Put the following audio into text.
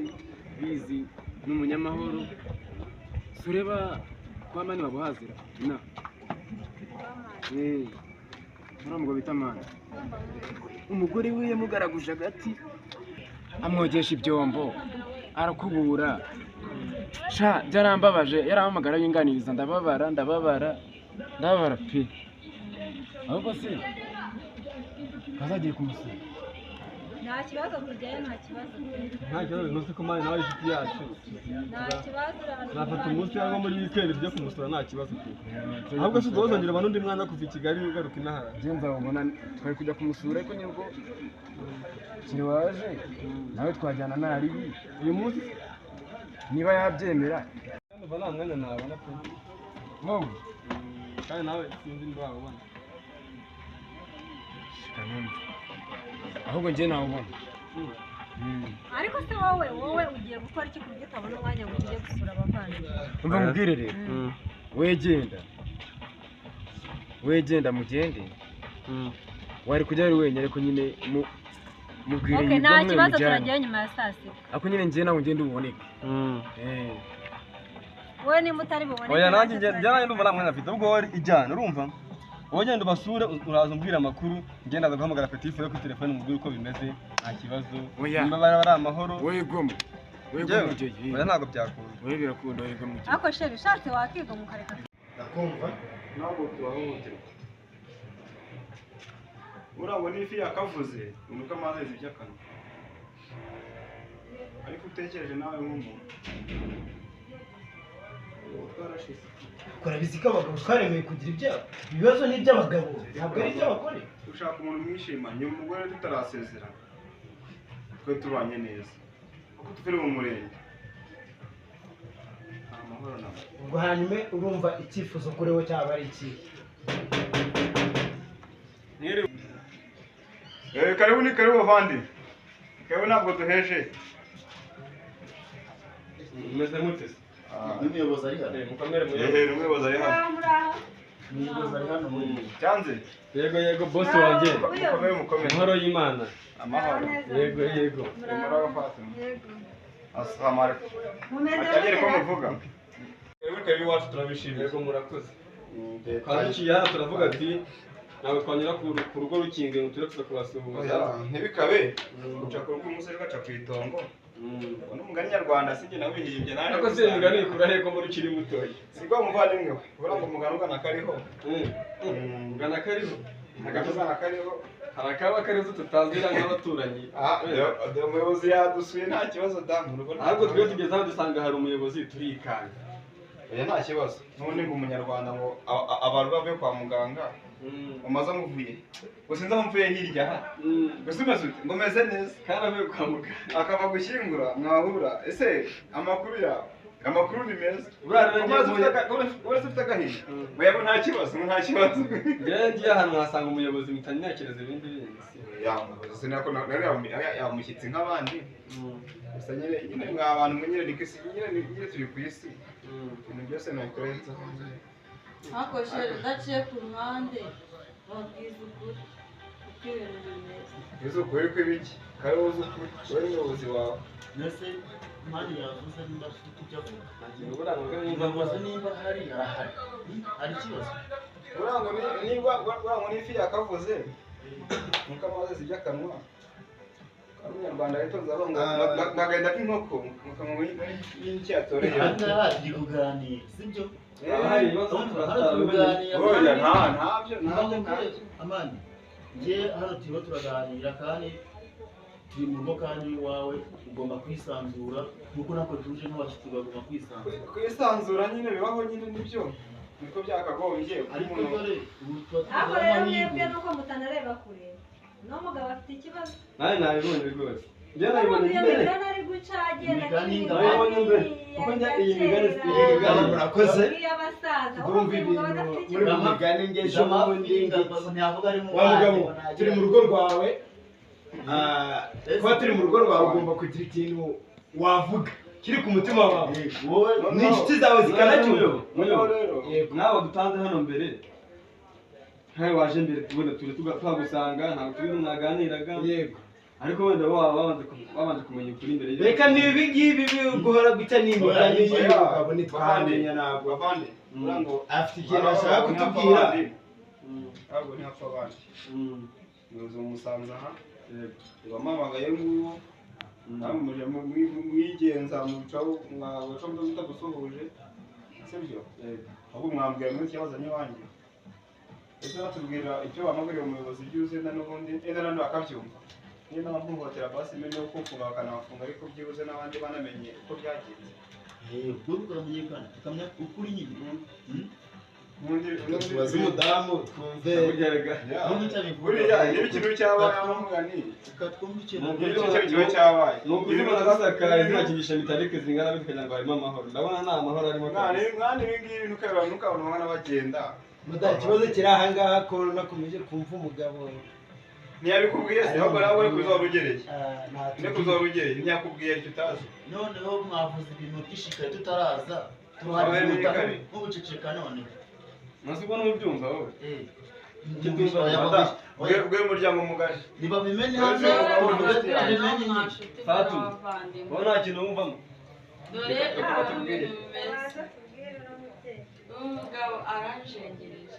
inshuti bizi n'umunyamahoro sureba kwa mani babuhazira na uramugo bita mani umugore we yamugaraguje agati amwogesha ibyombo arakubura sha byarambabaje yarahamagara yinganiriza ndababara pe ahubwo se kazagiye kumusura nta kibazo kujyayo nta kibazo bivuze ko mani nawe inshuti yacu nta kibazo nafata umunsi cyangwa muri weekend byo kumusura nta kibazo ahubwo se uzongera abantu undi mwana kuva i Kigali ugaruka inahara ngenza ubona twari kujya kumusura ariko nibwo kiri waje nawe twajyana nari uyu munsi niba yabyemera ndumva nta mwanya nabona pe wowe kandi nawe sinzi niba wabona ahubwo njye nawubona ariko se wowe ugiye gukora iki kuburyo utabona umwanya ngo ujye gusura abavandimwe umva mubwire rero wegenda mugende wari kujya ari wenyine ariko nyine mubwire okay nta kibazo turagiye nyuma ya saa sita ako nyine njye nawe ngende uboneke wowe nimba utari buboneke oya nanjye njye ndumva nta mwanya afite ubwo wari ijyana urumva wowe genda ubasure uraza umbwira amakuru ngenda guhamagara Petit Frere kuri telefone mubwire uko bimeze nta kibazo nimba bari amahoro wegomwe oya ntabwo byakunda wowe birakunda wegomwe ako sheri ushatse wakiga mukareka ndakumva ntabwo tubahohoterwa urabwo n'ifi yakavuze unuka amazi iby'akanwa ariko utekereje nawe nk'umuntu twarashize urabizi ko abagabo twaremeye kugira ibyaha ibibazo ni iby'abagabo ntabwo ari iby'abagore ushaka umuntu mwishimanye umugore tutarasezerana twe tubanye neza kuko turi mu murenge nta mahoro nawe ubwo hanyuma urumva icyifuzo kuri we cyaba ari iki karibu ni karibu bavandi karibu ntabwo duheje umeze mute se n'umuyobozi ari hano mukomere umuyobozi ari hano umuyobozi ari hano cyanze yego boss wanjye mukomere amahoro y'Imana amahoro yego murabafata assalamu alaikum atagere ko muvuga karibu iwacu turabishimiye yego murakoze twaciye hano turavuga ati ntabwo twanyura ku rugo rukinze ngo tujye kubasuhuza ntibikabe uca ku rugo umusore ugaca ku itongo ubu umugani nyarwanda sinjye nawihimbye nawe ariko se umugani ukura he ko muri ukiri mutoya sibwo umuvandimwe we ubura ngo umugani ugana kariho ugana kariho agati ugana kariho hari akaba kariho tutazira nk'abaturanyi umuyobozi yadusuye nta kibazo damu ahubwo twe tugeze aho dusanga hari umuyobozi turikanga oya nta kibazo n'ubundi ngo umunyarwanda ngo abantu bavuye kwa muganga umaze amuvuye gusa nzi aho mvuye hirya aha gusa umeze ute ngo meze neza kandi avuye kwa muganga akava gushyingura mwahura ese amakuru yawe amakuru ni meza uretse ufite agahinda ngo nta kibazo nta kibazo ngiye ahantu nkasanga umuyobozi mpita ntekereza ibindi bindi sinako yamushyitsi nk'abandi gusa nyine mwa abantu nyine ni ku isi nyine turi ku isi ibintu byose nabikorenza ariko sheri udaciye ku ruhande babwiza ukuri uko ibintu bimeze uzi ukuri kw'ibiki kari uzi ukuri wowe n'umuyobozi wawe mbese mpande yavuze nimba afite icyo avuga uburango nimba hari arahari hari ikibazo urango n'ifi yakavuze nuko amazi zijya akanwa umunyarwanda yitonze nkagenda k'inkoko mukanwa y'iki yatoreye hari kuganira sibyo hari ibibazo oya ntabyo amani njye hano turimo turaganira kandi turi mu rugo kandi iwawe ugomba kwisanzura nuko natwe tuje nk'abashyitsi bagomba kwisanzura kwisanzura nyine bibaho nyine nibyo niko byakagombye ariko dore ariko rero mwebwe nuko mutanareba kure no mugabo afite ikibazo nawe nabibonye rwose njye nabibonye imbere ari guca agenda nabibonye imbere kuko njya iyi migani murakoze y'abasaza ndumva ibintu muri mu migani ngeje ubundi wa mugabo turi mu rugo rwawe kuba turi mu rugo rwawe ugomba kugira ikintu wavuga kiri ku mutima wawe n'inshuti zawe zikanacyumva nawe dutanze hano mbere nkawe waje mbere tubona turi twagusanga ntabwo turi mwaganiraga yego ariko wenda wabanje kumenya ukuri imbere y'ibyo. reka nibi ngibi guhora guca n'imigani y'umugabo ntitwamenya ntabwo bavande ura ngo afite ikintu ashaka kutubwira ntabwo ntapfa abandi umuyobozi umusanze aha ngo amamagaye nguwo namuje mwigenza mucaho mwabaca mutagusuhuje sibyo ahubwo mwambwira muri ikibazo n'iwanjye ese batubwira icyo bamagariye umuyobozi byuze na n'ubundi nandi bakabyumva niyo n'abamuhotera basi mbere yo kufunga bakanafunga ariko byibuze n'abandi banamenye uko byagenze ukuri kuramenyekana tukamenya ukuri nyine tubaze umudamu twumve buriya iyo ikintu cyabaye amugani tukatwumva ikintu kiba cyabaye ni ukuzima nasakaye zinakinisha mitarike zingana bityo kugira ngo harimo amahoro ndabona nta mahoro arimo mwana ibi ngibi ntukabona umwana bagenda ikibazo kiri aha ngaha ko nakomeje kumva umugabo ntiyabikubwiye se ahubwo nawe uri kuzaba ugereye uri kuzaba ugereye ntiyakubwiye icyo utazi noneho mwavuze ibintu byishikaye tutaraza tuhabihuta nk'ubuceceka none maze ubwo n'ubyumva wowe bwe muryango mugari ntibabimenye hanze tubimenye Fatu wowe nta kintu wumvamo dore ukuntu ibintu bimeze umugabo aranjengereje